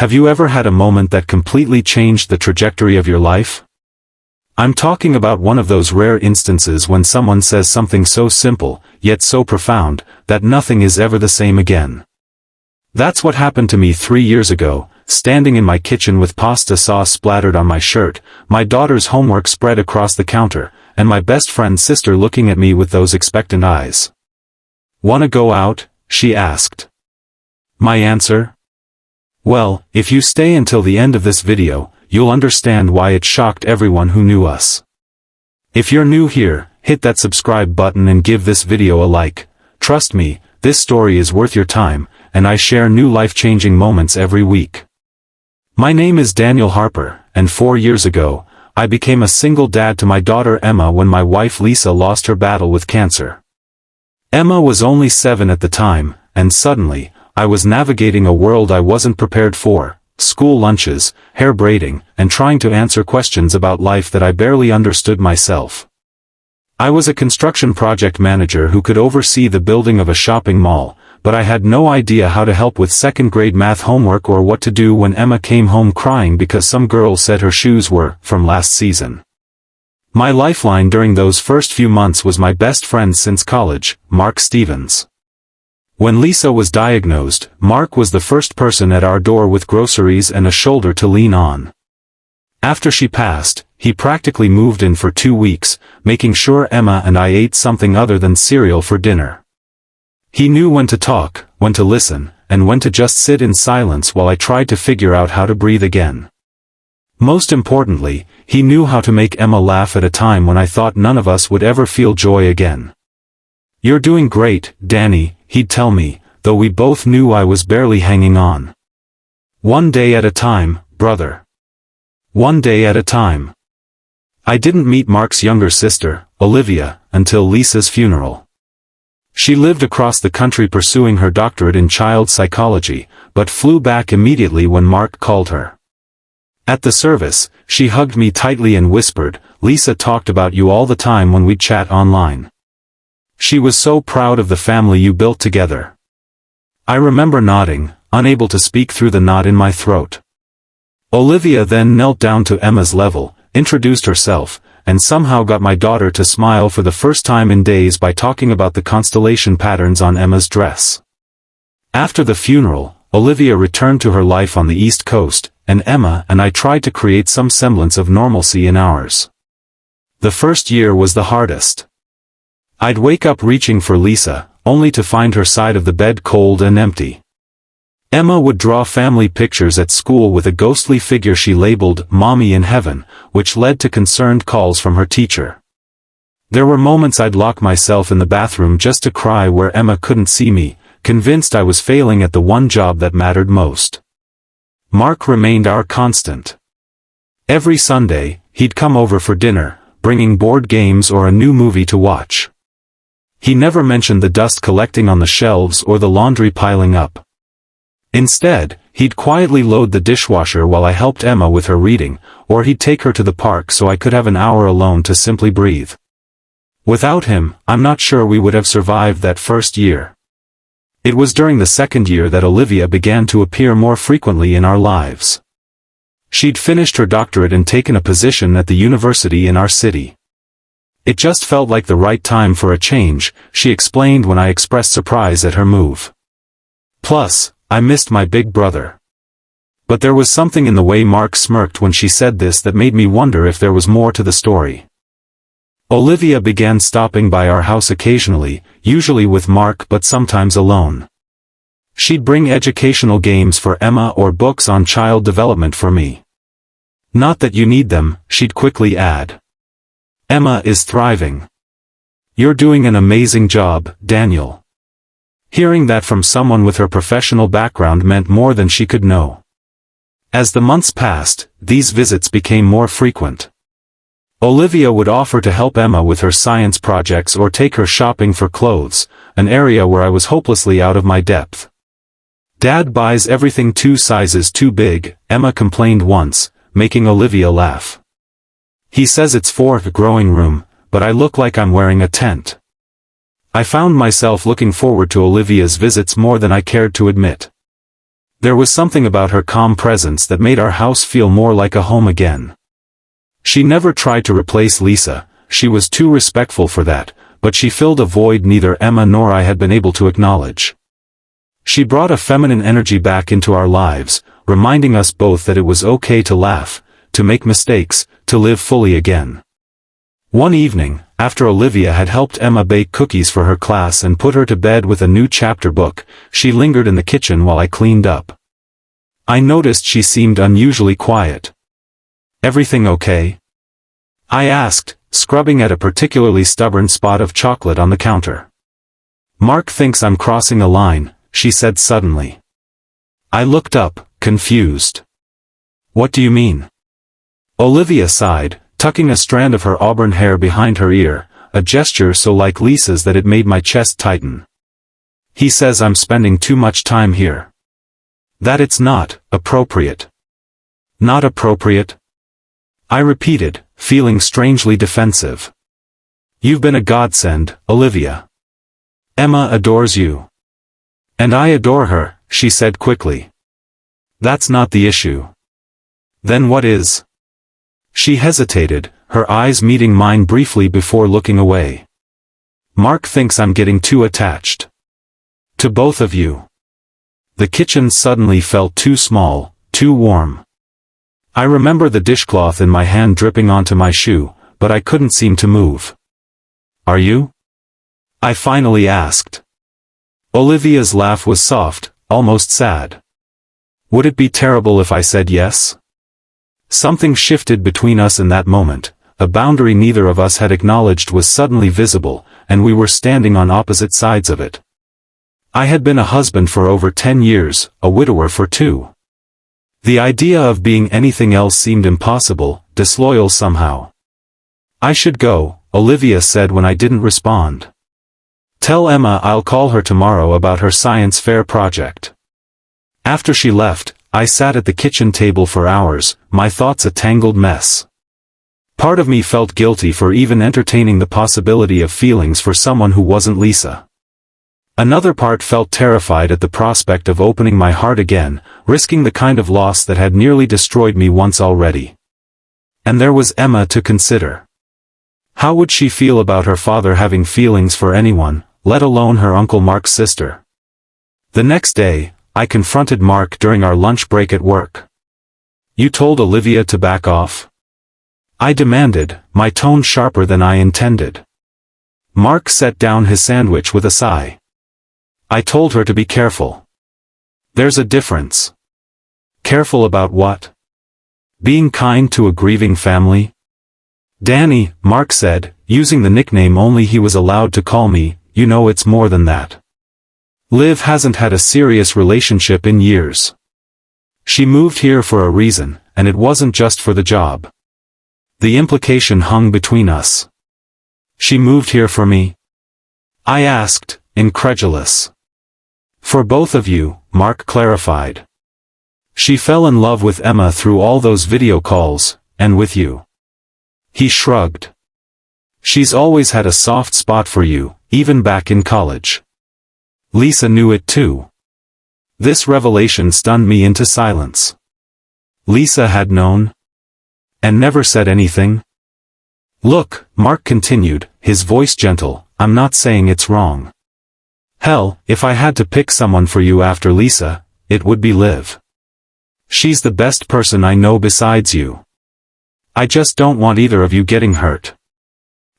Have you ever had a moment that completely changed the trajectory of your life? I'm talking about one of those rare instances when someone says something so simple, yet so profound, that nothing is ever the same again. That's what happened to me 3 years ago, standing in my kitchen with pasta sauce splattered on my shirt, my daughter's homework spread across the counter, and my best friend's sister looking at me with those expectant eyes. "Wanna go out?" she asked. My answer? Well, if you stay until the end of this video, you'll understand why it shocked everyone who knew us. If you're new here, hit that subscribe button and give this video a like. Trust me, this story is worth your time, and I share new life-changing moments every week. My name is Daniel Harper, and 4 years ago, I became a single dad to my daughter Emma when my wife Lisa lost her battle with cancer. Emma was only 7 at the time, and suddenly, I was navigating a world I wasn't prepared for: school lunches, hair braiding, and trying to answer questions about life that I barely understood myself. I was a construction project manager who could oversee the building of a shopping mall, but I had no idea how to help with second-grade math homework or what to do when Emma came home crying because some girl said her shoes were from last season. My lifeline during those first few months was my best friend since college, Mark Stevens. When Lisa was diagnosed, Mark was the first person at our door with groceries and a shoulder to lean on. After she passed, he practically moved in for 2 weeks, making sure Emma and I ate something other than cereal for dinner. He knew when to talk, when to listen, and when to just sit in silence while I tried to figure out how to breathe again. Most importantly, he knew how to make Emma laugh at a time when I thought none of us would ever feel joy again. "You're doing great, Danny," he'd tell me, though we both knew I was barely hanging on. "One day at a time, brother. One day at a time." I didn't meet Mark's younger sister, Olivia, until Lisa's funeral. She lived across the country pursuing her doctorate in child psychology, but flew back immediately when Mark called her. At the service, she hugged me tightly and whispered, "Lisa talked about you all the time when we'd chat online. She was so proud of the family you built together." I remember nodding, unable to speak through the knot in my throat. Olivia then knelt down to Emma's level, introduced herself, and somehow got my daughter to smile for the first time in days by talking about the constellation patterns on Emma's dress. After the funeral, Olivia returned to her life on the East Coast, and Emma and I tried to create some semblance of normalcy in ours. The first year was the hardest. I'd wake up reaching for Lisa, only to find her side of the bed cold and empty. Emma would draw family pictures at school with a ghostly figure she labeled "Mommy in Heaven," which led to concerned calls from her teacher. There were moments I'd lock myself in the bathroom just to cry where Emma couldn't see me, convinced I was failing at the one job that mattered most. Mark remained our constant. Every Sunday, he'd come over for dinner, bringing board games or a new movie to watch. He never mentioned the dust collecting on the shelves or the laundry piling up. Instead, he'd quietly load the dishwasher while I helped Emma with her reading, or he'd take her to the park so I could have an hour alone to simply breathe. Without him, I'm not sure we would have survived that first year. It was during the second year that Olivia began to appear more frequently in our lives. She'd finished her doctorate and taken a position at the university in our city. "It just felt like the right time for a change," she explained when I expressed surprise at her move. Plus, I missed my big brother. But there was something in the way Mark smirked when she said this that made me wonder if there was more to the story. Olivia began stopping by our house occasionally, usually with Mark but sometimes alone. She'd bring educational games for Emma or books on child development for me. "Not that you need them," she'd quickly add. "Emma is thriving. You're doing an amazing job, Daniel." Hearing that from someone with her professional background meant more than she could know. As the months passed, these visits became more frequent. Olivia would offer to help Emma with her science projects or take her shopping for clothes, an area where I was hopelessly out of my depth. "Dad buys everything 2 sizes too big," Emma complained once, making Olivia laugh. "He says it's for the growing room, but I look like I'm wearing a tent." I found myself looking forward to Olivia's visits more than I cared to admit. There was something about her calm presence that made our house feel more like a home again. She never tried to replace Lisa, she was too respectful for that, but she filled a void neither Emma nor I had been able to acknowledge. She brought a feminine energy back into our lives, reminding us both that it was okay to laugh, to make mistakes, to live fully again. One evening, after Olivia had helped Emma bake cookies for her class and put her to bed with a new chapter book, she lingered in the kitchen while I cleaned up. I noticed she seemed unusually quiet. "Everything okay?" I asked, scrubbing at a particularly stubborn spot of chocolate on the counter. "Mark thinks I'm crossing a line," she said suddenly. I looked up, confused. "What do you mean?" Olivia sighed, tucking a strand of her auburn hair behind her ear, a gesture so like Lisa's that it made my chest tighten. "He says I'm spending too much time here. That it's not appropriate." "Not appropriate?" I repeated, feeling strangely defensive. "You've been a godsend, Olivia. Emma adores you." "And I adore her," she said quickly. "That's not the issue." "Then what is?" She hesitated, her eyes meeting mine briefly before looking away. "Mark thinks I'm getting too attached. To both of you." The kitchen suddenly felt too small, too warm. I remember the dishcloth in my hand dripping onto my shoe, but I couldn't seem to move. "Are you?" I finally asked. Olivia's laugh was soft, almost sad. Would it be terrible if I said yes? Something shifted between us in that moment, a boundary neither of us had acknowledged was suddenly visible, and we were standing on opposite sides of it. I had been a husband for over 10 years, a widower for 2. The idea of being anything else seemed impossible, disloyal somehow. "I should go," Olivia said when I didn't respond. "Tell Emma I'll call her tomorrow about her science fair project." After she left, I sat at the kitchen table for hours, my thoughts a tangled mess. Part of me felt guilty for even entertaining the possibility of feelings for someone who wasn't Lisa. Another part felt terrified at the prospect of opening my heart again, risking the kind of loss that had nearly destroyed me once already. And there was Emma to consider. How would she feel about her father having feelings for anyone, let alone her Uncle Mark's sister? The next day, I confronted Mark during our lunch break at work. "You told Olivia to back off?" I demanded, my tone sharper than I intended. Mark set down his sandwich with a sigh. "I told her to be careful." "There's a difference." "Careful about what?" "Being kind to a grieving family?" "Danny," Mark said, using the nickname only he was allowed to call me, "you know it's more than that. Liv hasn't had a serious relationship in years. She moved here for a reason, and it wasn't just for the job." The implication hung between us. "She moved here for me?" I asked, incredulous. "For both of you," Mark clarified. "She fell in love with Emma through all those video calls, and with you." He shrugged. "She's always had a soft spot for you, even back in college. Lisa knew it too." This revelation stunned me into silence. Lisa had known? And never said anything? "Look," Mark continued, his voice gentle, "I'm not saying it's wrong. Hell, if I had to pick someone for you after Lisa, it would be Liv. She's the best person I know besides you. I just don't want either of you getting hurt."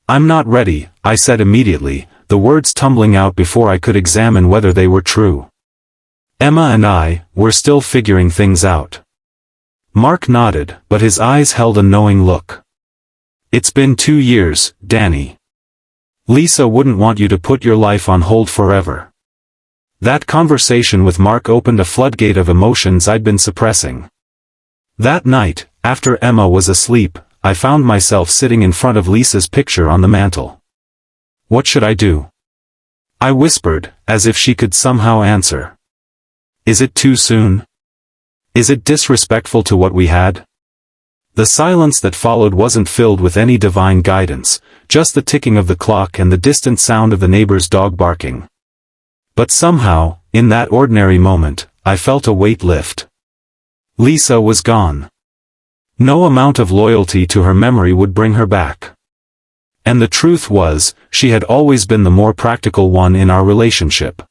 "I'm not ready," I said immediately, the words tumbling out before I could examine whether they were true. "Emma and I, we're still figuring things out." Mark nodded, but his eyes held a knowing look. "It's been 2 years, Danny. Lisa wouldn't want you to put your life on hold forever." That conversation with Mark opened a floodgate of emotions I'd been suppressing. That night, after Emma was asleep, I found myself sitting in front of Lisa's picture on the mantel. "What should I do?" I whispered, as if she could somehow answer. "Is it too soon? Is it disrespectful to what we had?" The silence that followed wasn't filled with any divine guidance, just the ticking of the clock and the distant sound of the neighbor's dog barking. But somehow, in that ordinary moment, I felt a weight lift. Lisa was gone. No amount of loyalty to her memory would bring her back. And the truth was, she had always been the more practical one in our relationship.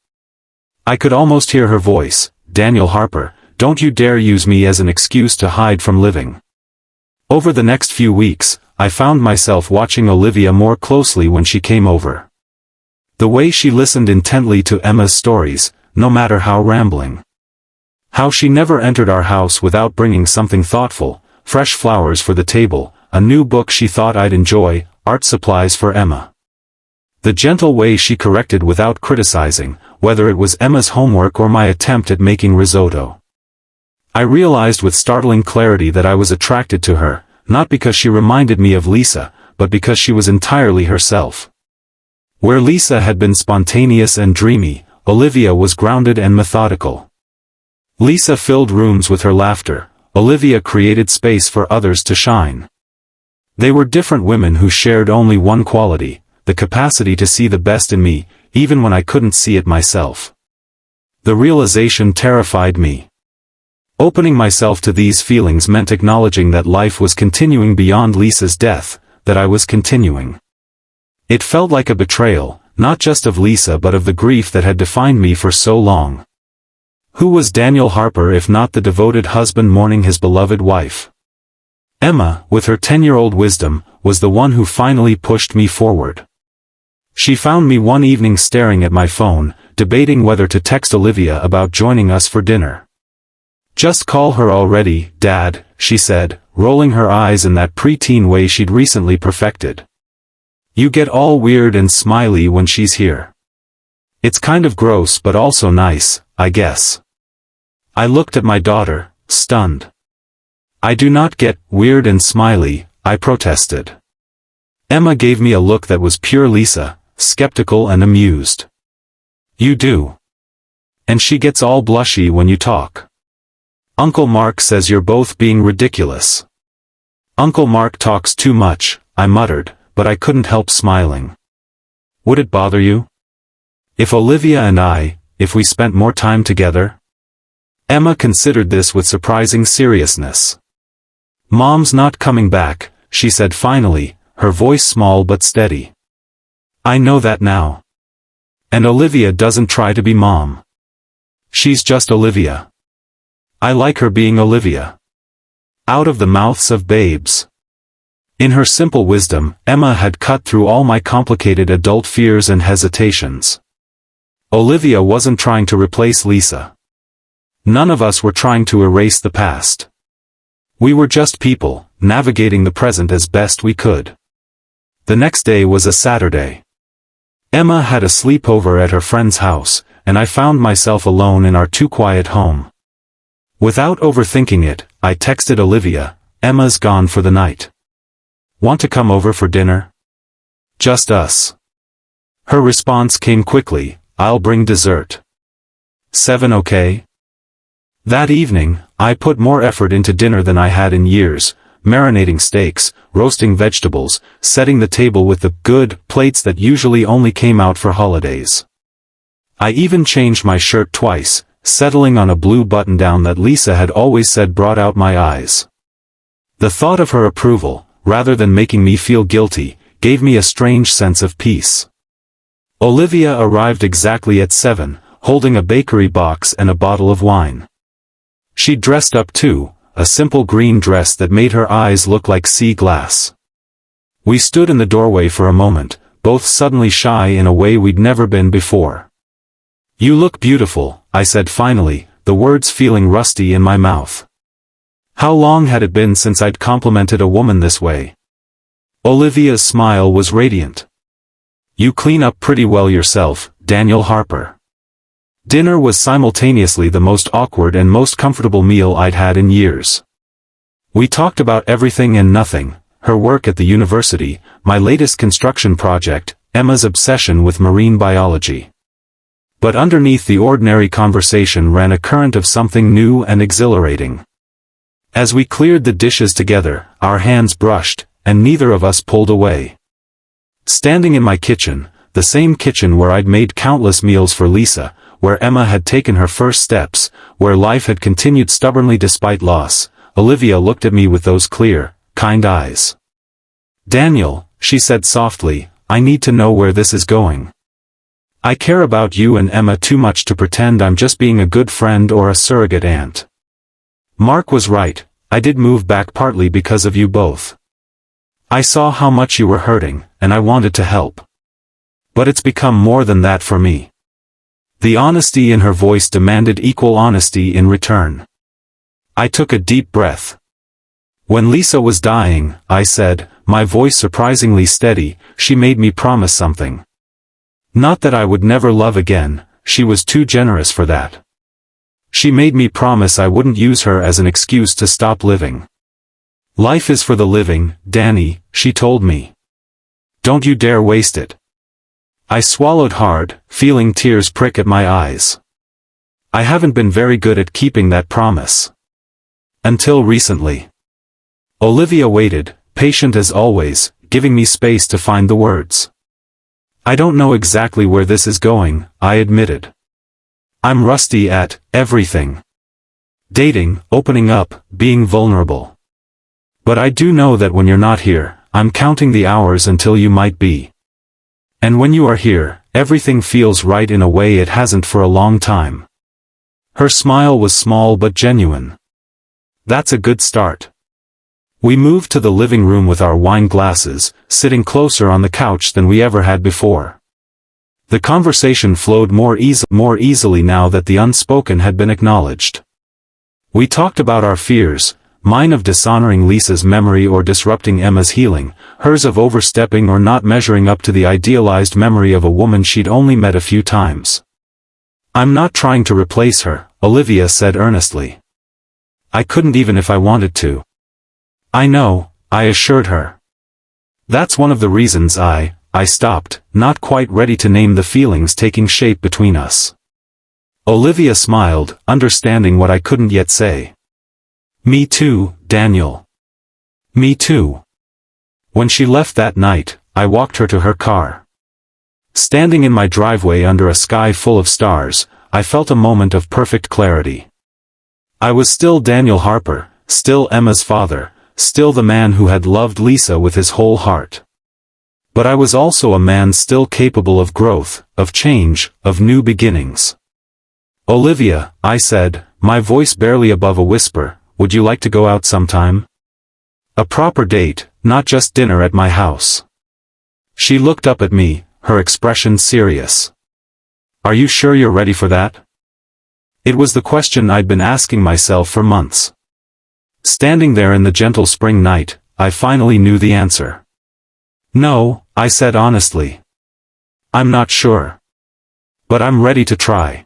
I could almost hear her voice, "Daniel Harper, don't you dare use me as an excuse to hide from living." Over the next few weeks, I found myself watching Olivia more closely when she came over. The way she listened intently to Emma's stories, no matter how rambling. How she never entered our house without bringing something thoughtful, fresh flowers for the table, a new book she thought I'd enjoy, art supplies for Emma. The gentle way she corrected without criticizing, whether it was Emma's homework or my attempt at making risotto. I realized with startling clarity that I was attracted to her, not because she reminded me of Lisa, but because she was entirely herself. Where Lisa had been spontaneous and dreamy, Olivia was grounded and methodical. Lisa filled rooms with her laughter, Olivia created space for others to shine. They were different women who shared only one quality, the capacity to see the best in me, even when I couldn't see it myself. The realization terrified me. Opening myself to these feelings meant acknowledging that life was continuing beyond Lisa's death, that I was continuing. It felt like a betrayal, not just of Lisa but of the grief that had defined me for so long. Who was Daniel Harper if not the devoted husband mourning his beloved wife? Emma, with her 10-year-old wisdom, was the one who finally pushed me forward. She found me one evening staring at my phone, debating whether to text Olivia about joining us for dinner. "Just call her already, Dad," she said, rolling her eyes in that preteen way she'd recently perfected. "You get all weird and smiley when she's here. It's kind of gross but also nice, I guess." I looked at my daughter, stunned. "I do not get weird and smiley," I protested. Emma gave me a look that was pure Lisa, skeptical and amused. "You do. And she gets all blushy when you talk. Uncle Mark says you're both being ridiculous." "Uncle Mark talks too much," I muttered, but I couldn't help smiling. "Would it bother you? If Olivia and if we spent more time together?" Emma considered this with surprising seriousness. "Mom's not coming back," she said finally, her voice small but steady. "I know that now. And Olivia doesn't try to be Mom. She's just Olivia. I like her being Olivia." Out of the mouths of babes. In her simple wisdom, Emma had cut through all my complicated adult fears and hesitations. Olivia wasn't trying to replace Lisa. None of us were trying to erase the past. We were just people, navigating the present as best we could. The next day was a Saturday. Emma had a sleepover at her friend's house, and I found myself alone in our too-quiet home. Without overthinking it, I texted Olivia, "Emma's gone for the night. Want to come over for dinner? Just us." Her response came quickly, "I'll bring dessert. 7 okay?" That evening, I put more effort into dinner than I had in years, marinating steaks, roasting vegetables, setting the table with the good plates that usually only came out for holidays. I even changed my shirt twice, settling on a blue button-down that Lisa had always said brought out my eyes. The thought of her approval, rather than making me feel guilty, gave me a strange sense of peace. Olivia arrived exactly at 7, holding a bakery box and a bottle of wine. She dressed up too, a simple green dress that made her eyes look like sea glass. We stood in the doorway for a moment, both suddenly shy in a way we'd never been before. "You look beautiful," I said finally, the words feeling rusty in my mouth. How long had it been since I'd complimented a woman this way? Olivia's smile was radiant. "You clean up pretty well yourself, Daniel Harper." Dinner was simultaneously the most awkward and most comfortable meal I'd had in years. We talked about everything and nothing, her work at the university, my latest construction project, Emma's obsession with marine biology. But underneath the ordinary conversation ran a current of something new and exhilarating. As we cleared the dishes together, our hands brushed, and neither of us pulled away. Standing in my kitchen, the same kitchen where I'd made countless meals for Lisa, where Emma had taken her first steps, where life had continued stubbornly despite loss, Olivia looked at me with those clear, kind eyes. "Daniel," she said softly, "I need to know where this is going. I care about you and Emma too much to pretend I'm just being a good friend or a surrogate aunt. Mark was right, I did move back partly because of you both. I saw how much you were hurting, and I wanted to help. But it's become more than that for me." The honesty in her voice demanded equal honesty in return. I took a deep breath. "When Lisa was dying," I said, my voice surprisingly steady, "she made me promise something. Not that I would never love again, she was too generous for that. She made me promise I wouldn't use her as an excuse to stop living. Life is for the living, Danny," she told me. "Don't you dare waste it." I swallowed hard, feeling tears prick at my eyes. I haven't been very good at keeping that promise. Until recently. Olivia waited, patient as always, giving me space to find the words. "I don't know exactly where this is going," I admitted. "I'm rusty at everything. Dating, opening up, being vulnerable. But I do know that when you're not here, I'm counting the hours until you might be. And when you are here, everything feels right in a way it hasn't for a long time." Her smile was small but genuine. "That's a good start." We moved to the living room with our wine glasses, sitting closer on the couch than we ever had before. The conversation flowed more easily now that the unspoken had been acknowledged. We talked about our fears, mine of dishonoring Lisa's memory or disrupting Emma's healing, hers of overstepping or not measuring up to the idealized memory of a woman she'd only met a few times. "I'm not trying to replace her," Olivia said earnestly. "I couldn't even if I wanted to." "I know," I assured her. "That's one of the reasons I stopped, not quite ready to name the feelings taking shape between us." Olivia smiled, understanding what I couldn't yet say. "Me too, Daniel. Me too." When she left that night, I walked her to her car. Standing in my driveway under a sky full of stars, I felt a moment of perfect clarity. I was still Daniel Harper, still Emma's father, still the man who had loved Lisa with his whole heart. But I was also a man still capable of growth, of change, of new beginnings. "Olivia," I said, my voice barely above a whisper, "would you like to go out sometime? A proper date, not just dinner at my house." She looked up at me, her expression serious. "Are you sure you're ready for that?" It was the question I'd been asking myself for months. Standing there in the gentle spring night, I finally knew the answer. "No," I said honestly. "I'm not sure. But I'm ready to try."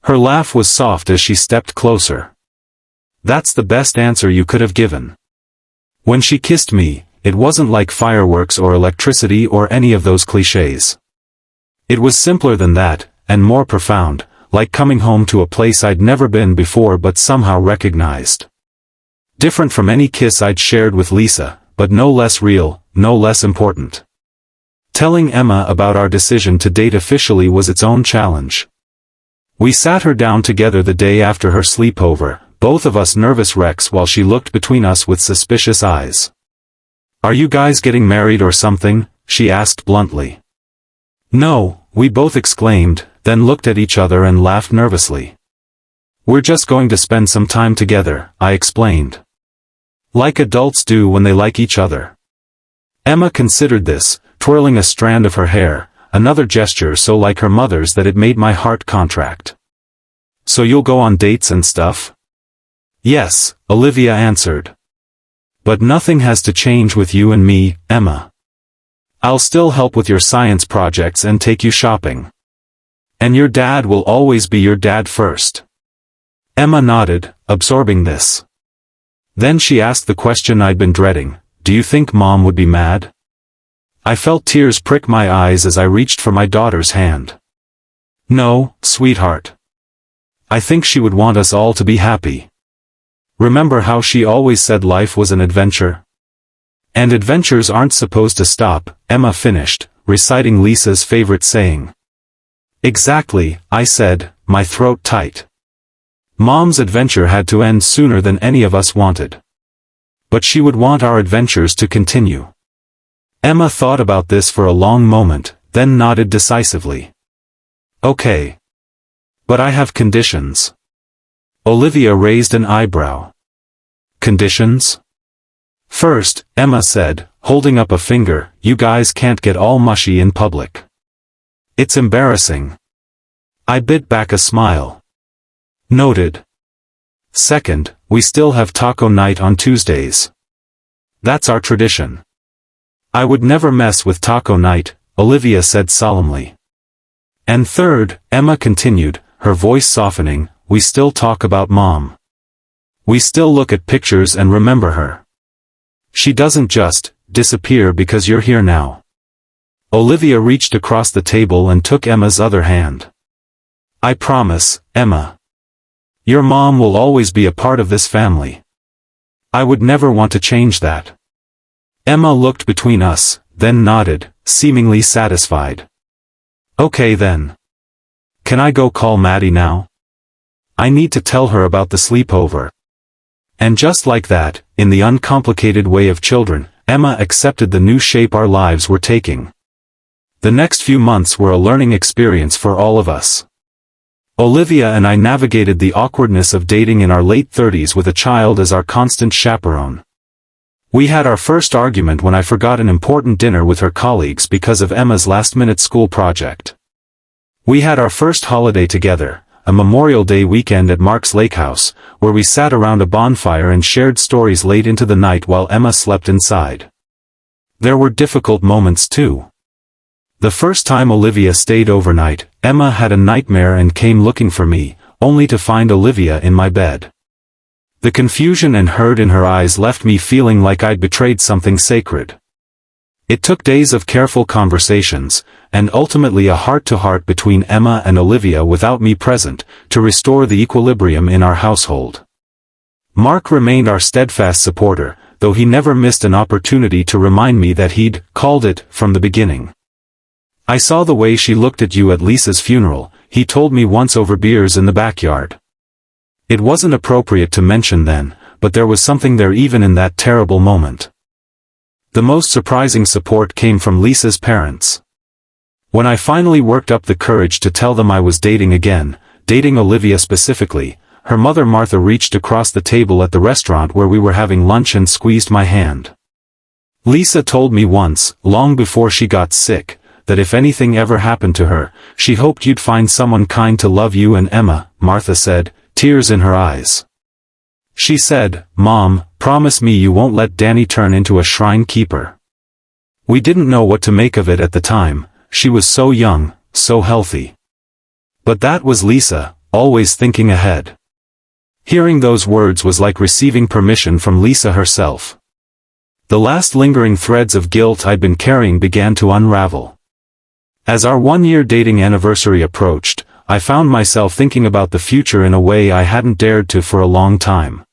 Her laugh was soft as she stepped closer. "That's the best answer you could have given." When she kissed me, it wasn't like fireworks or electricity or any of those clichés. It was simpler than that, and more profound, like coming home to a place I'd never been before but somehow recognized. Different from any kiss I'd shared with Lisa, but no less real, no less important. Telling Emma about our decision to date officially was its own challenge. We sat her down together the day after her sleepover, both of us nervous wrecks while she looked between us with suspicious eyes. "Are you guys getting married or something?" she asked bluntly. "No," we both exclaimed, then looked at each other and laughed nervously. "We're just going to spend some time together," I explained. "Like adults do when they like each other." Emma considered this, twirling a strand of her hair, another gesture so like her mother's that it made my heart contract. "So you'll go on dates and stuff?" "Yes," Olivia answered. "But nothing has to change with you and me, Emma. I'll still help with your science projects and take you shopping. And your dad will always be your dad first." Emma nodded, absorbing this. Then she asked the question I'd been dreading, "Do you think Mom would be mad?" I felt tears prick my eyes as I reached for my daughter's hand. "No, sweetheart. I think she would want us all to be happy. Remember how she always said life was an adventure? And adventures aren't supposed to stop," Emma finished, reciting Lisa's favorite saying. Exactly, I said, my throat tight. Mom's adventure had to end sooner than any of us wanted. But she would want our adventures to continue. Emma thought about this for a long moment, then nodded decisively. Okay. But I have conditions. Olivia raised an eyebrow. Conditions? First, Emma said, holding up a finger, you guys can't get all mushy in public. It's embarrassing. I bit back a smile. Noted. Second, we still have taco night on Tuesdays. That's our tradition. I would never mess with taco night, Olivia said solemnly. And third, Emma continued, her voice softening, we still talk about Mom. We still look at pictures and remember her. She doesn't just disappear because you're here now. Olivia reached across the table and took Emma's other hand. I promise, Emma. Your mom will always be a part of this family. I would never want to change that. Emma looked between us, then nodded, seemingly satisfied. Okay then. Can I go call Maddie now? I need to tell her about the sleepover. And just like that, in the uncomplicated way of children, Emma accepted the new shape our lives were taking. The next few months were a learning experience for all of us. Olivia and I navigated the awkwardness of dating in our late 30s with a child as our constant chaperone. We had our first argument when I forgot an important dinner with her colleagues because of Emma's last-minute school project. We had our first holiday together, a Memorial Day weekend at Mark's Lake House, where we sat around a bonfire and shared stories late into the night while Emma slept inside. There were difficult moments too. The first time Olivia stayed overnight, Emma had a nightmare and came looking for me, only to find Olivia in my bed. The confusion and hurt in her eyes left me feeling like I'd betrayed something sacred. It took days of careful conversations, and ultimately a heart-to-heart between Emma and Olivia without me present, to restore the equilibrium in our household. Mark remained our steadfast supporter, though he never missed an opportunity to remind me that he'd called it from the beginning. I saw the way she looked at you at Lisa's funeral, he told me once over beers in the backyard. It wasn't appropriate to mention then, but there was something there even in that terrible moment. The most surprising support came from Lisa's parents. When I finally worked up the courage to tell them I was dating again, dating Olivia specifically, her mother Martha reached across the table at the restaurant where we were having lunch and squeezed my hand. Lisa told me once, long before she got sick, that if anything ever happened to her, she hoped you'd find someone kind to love you and Emma, Martha said, tears in her eyes. She said, Mom, promise me you won't let Danny turn into a shrine keeper. We didn't know what to make of it at the time, she was so young, so healthy. But that was Lisa, always thinking ahead. Hearing those words was like receiving permission from Lisa herself. The last lingering threads of guilt I'd been carrying began to unravel. As our one-year dating anniversary approached, I found myself thinking about the future in a way I hadn't dared to for a long time.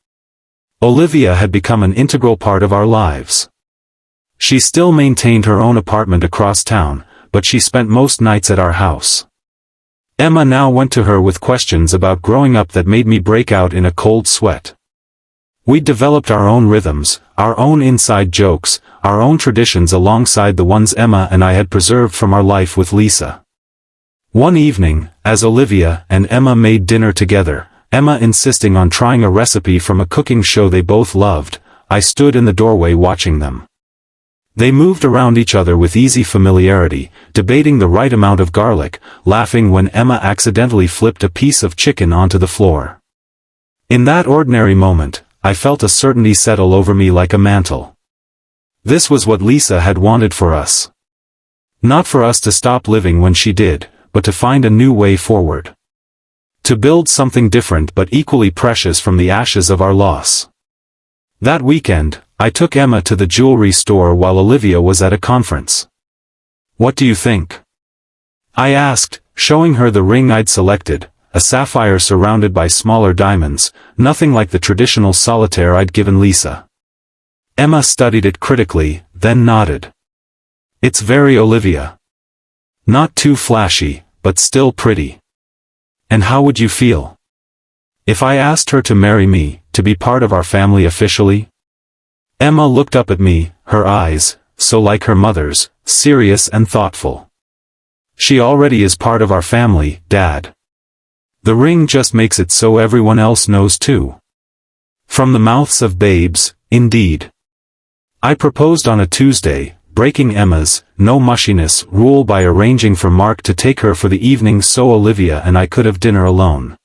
Olivia had become an integral part of our lives. She still maintained her own apartment across town, but she spent most nights at our house. Emma now went to her with questions about growing up that made me break out in a cold sweat. We'd developed our own rhythms, our own inside jokes, our own traditions alongside the ones Emma and I had preserved from our life with Lisa. One evening, as Olivia and Emma made dinner together, Emma insisting on trying a recipe from a cooking show they both loved, I stood in the doorway watching them. They moved around each other with easy familiarity, debating the right amount of garlic, laughing when Emma accidentally flipped a piece of chicken onto the floor. In that ordinary moment, I felt a certainty settle over me like a mantle. This was what Lisa had wanted for us. Not for us to stop living when she did, but to find a new way forward. To build something different but equally precious from the ashes of our loss. That weekend, I took Emma to the jewelry store while Olivia was at a conference. What do you think? I asked, showing her the ring I'd selected, a sapphire surrounded by smaller diamonds, nothing like the traditional solitaire I'd given Lisa. Emma studied it critically, then nodded. It's very Olivia. Not too flashy, but still pretty. And how would you feel if I asked her to marry me, to be part of our family officially? Emma looked up at me, her eyes, so like her mother's, serious and thoughtful. She already is part of our family, Dad. The ring just makes it so everyone else knows too. From the mouths of babes, indeed. I proposed on a Tuesday, breaking Emma's no mushiness rule by arranging for Mark to take her for the evening so Olivia and I could have dinner alone.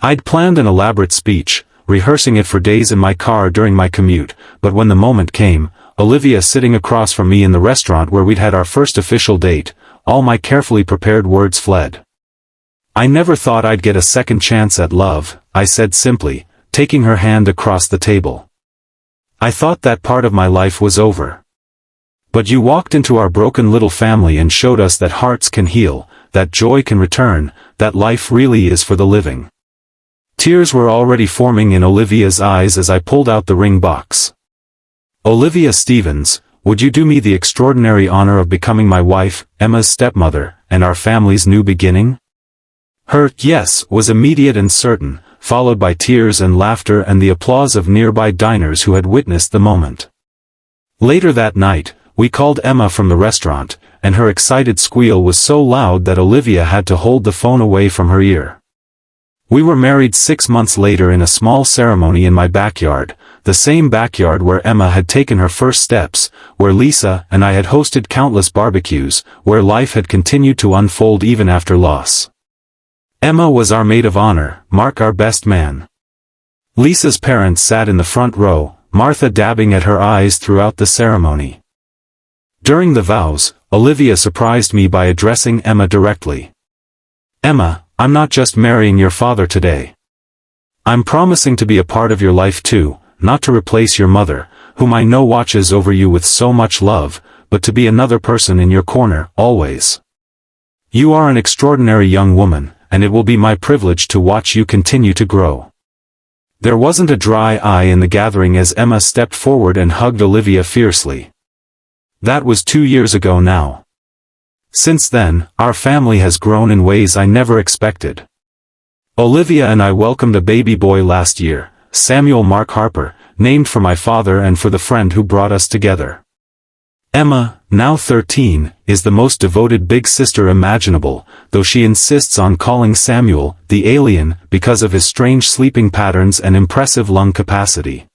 I'd planned an elaborate speech, rehearsing it for days in my car during my commute, but when the moment came, Olivia sitting across from me in the restaurant where we'd had our first official date, all my carefully prepared words fled. I never thought I'd get a second chance at love, I said simply, taking her hand across the table. I thought that part of my life was over. But you walked into our broken little family and showed us that hearts can heal, that joy can return, that life really is for the living. Tears were already forming in Olivia's eyes as I pulled out the ring box. Olivia Stevens, would you do me the extraordinary honor of becoming my wife, Emma's stepmother, and our family's new beginning? Her yes was immediate and certain, followed by tears and laughter and the applause of nearby diners who had witnessed the moment. Later that night, we called Emma from the restaurant, and her excited squeal was so loud that Olivia had to hold the phone away from her ear. We were married 6 months later in a small ceremony in my backyard, the same backyard where Emma had taken her first steps, where Lisa and I had hosted countless barbecues, where life had continued to unfold even after loss. Emma was our maid of honor, Mark our best man. Lisa's parents sat in the front row, Martha dabbing at her eyes throughout the ceremony. During the vows, Olivia surprised me by addressing Emma directly. Emma, I'm not just marrying your father today. I'm promising to be a part of your life too, not to replace your mother, whom I know watches over you with so much love, but to be another person in your corner, always. You are an extraordinary young woman, and it will be my privilege to watch you continue to grow. There wasn't a dry eye in the gathering as Emma stepped forward and hugged Olivia fiercely. That was 2 years ago now. Since then, our family has grown in ways I never expected. Olivia and I welcomed a baby boy last year, Samuel Mark Harper, named for my father and for the friend who brought us together. Emma, now 13, is the most devoted big sister imaginable, though she insists on calling Samuel the alien because of his strange sleeping patterns and impressive lung capacity.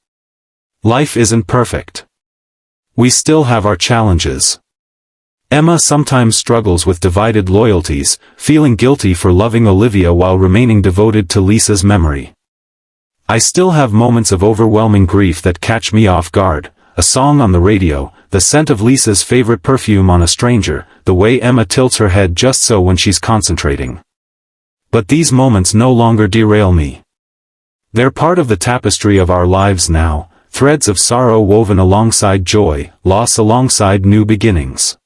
Life isn't perfect. We still have our challenges. Emma sometimes struggles with divided loyalties, feeling guilty for loving Olivia while remaining devoted to Lisa's memory. I still have moments of overwhelming grief that catch me off guard, a song on the radio, the scent of Lisa's favorite perfume on a stranger, the way Emma tilts her head just so when she's concentrating. But these moments no longer derail me. They're part of the tapestry of our lives now, threads of sorrow woven alongside joy, loss alongside new beginnings.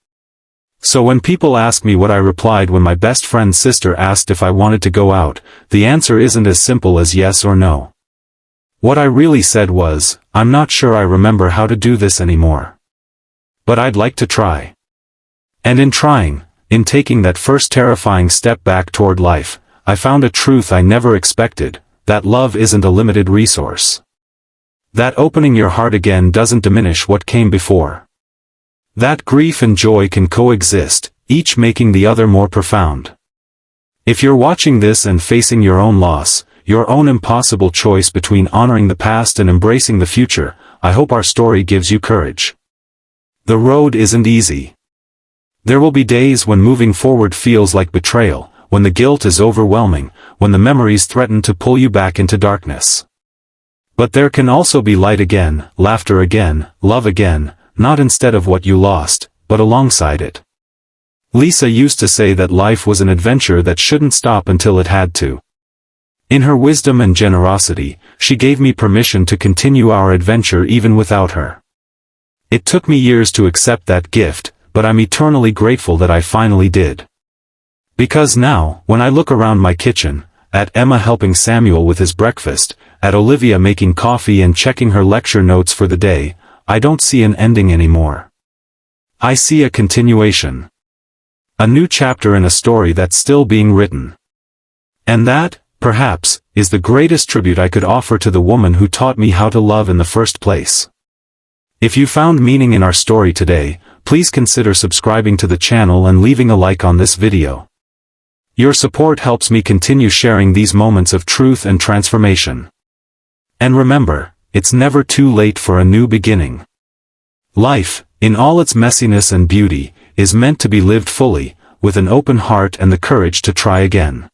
So when people ask me what I replied when my best friend's sister asked if I wanted to go out, the answer isn't as simple as yes or no. What I really said was, I'm not sure I remember how to do this anymore. But I'd like to try. And in trying, in taking that first terrifying step back toward life, I found a truth I never expected, that love isn't a limited resource. That opening your heart again doesn't diminish what came before. That grief and joy can coexist, each making the other more profound. If you're watching this and facing your own loss, your own impossible choice between honoring the past and embracing the future, I hope our story gives you courage. The road isn't easy. There will be days when moving forward feels like betrayal, when the guilt is overwhelming, when the memories threaten to pull you back into darkness. But there can also be light again, laughter again, love again, not instead of what you lost, but alongside it. Lisa used to say that life was an adventure that shouldn't stop until it had to. In her wisdom and generosity, she gave me permission to continue our adventure even without her. It took me years to accept that gift, but I'm eternally grateful that I finally did. Because now, when I look around my kitchen, at Emma helping Samuel with his breakfast, at Olivia making coffee and checking her lecture notes for the day, I don't see an ending anymore. I see a continuation. A new chapter in a story that's still being written. And that, perhaps, is the greatest tribute I could offer to the woman who taught me how to love in the first place. If you found meaning in our story today, please consider subscribing to the channel and leaving a like on this video. Your support helps me continue sharing these moments of truth and transformation. And remember, it's never too late for a new beginning. Life, in all its messiness and beauty, is meant to be lived fully, with an open heart and the courage to try again.